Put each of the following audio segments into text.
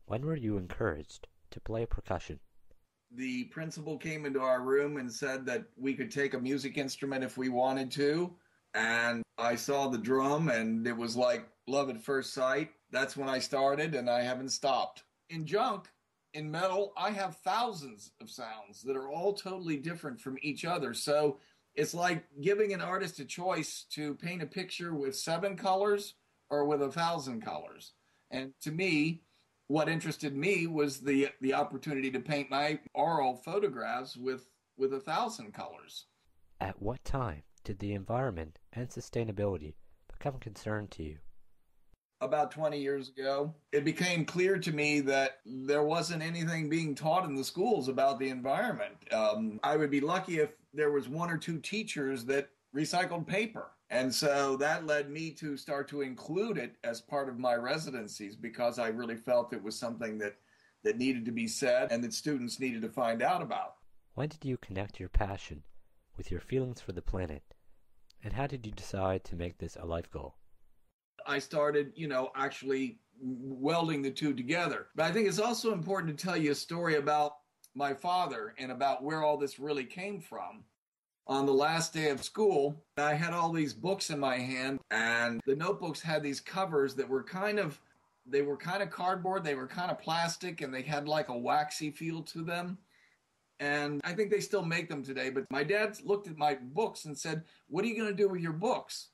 When were you encouraged to play percussion? The principal came into our room and said that we could take a music instrument if we wanted to. And I saw the drum, and it was like love at first sight. That's when I started, and I haven't stopped. In junk, in metal, I have thousands of sounds that are all totally different from each other. So it's like giving an artist a choice to paint a picture with 7 colors or with 1,000 colors. And to me, what interested me was the opportunity to paint my oral photographs with 1,000 colors. At what time did the environment and sustainability become a concern to you? About 20 years ago, it became clear to me that there wasn't anything being taught in the schools about the environment. I would be lucky if there was one or two teachers that recycled paper. And so that led me to start to include it as part of my residencies because I really felt it was something that needed to be said and that students needed to find out about. When did you connect your passion with your feelings for the planet? And how did you decide to make this a life goal? I started, actually welding the two together. But I think it's also important to tell you a story about my father and about where all this really came from. On the last day of school, I had all these books in my hand, and the notebooks had these covers that were kind of cardboard, they were kind of plastic, and they had like a waxy feel to them. And I think they still make them today, but my dad looked at my books and said, "What are you going to do with your books?"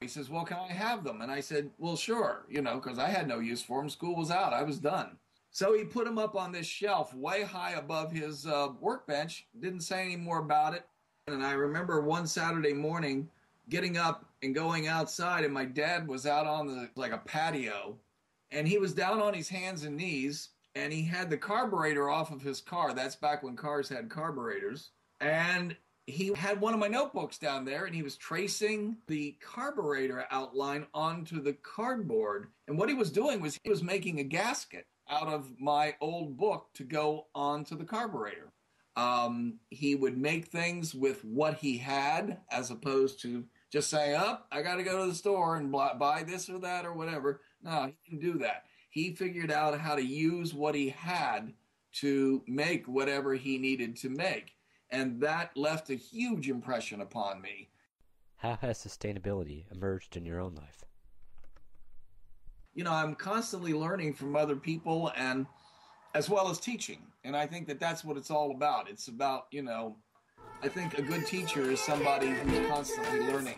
He says, "Well, can I have them?" And I said, "Well, sure," because I had no use for them. School was out. I was done. So he put them up on this shelf way high above his workbench, didn't say any more about it. And I remember one Saturday morning getting up and going outside, and my dad was out on like a patio, and he was down on his hands and knees, and he had the carburetor off of his car. That's back when cars had carburetors. And he had one of my notebooks down there, and he was tracing the carburetor outline onto the cardboard. And what he was doing was he was making a gasket out of my old book to go onto the carburetor. He would make things with what he had as opposed to just saying, I got to go to the store and buy this or that or whatever. No, he didn't do that. He figured out how to use what he had to make whatever he needed to make. And that left a huge impression upon me. How has sustainability emerged in your own life? I'm constantly learning from other people and as well as teaching. And I think that that's what it's all about. It's about, I think a good teacher is somebody who's constantly learning.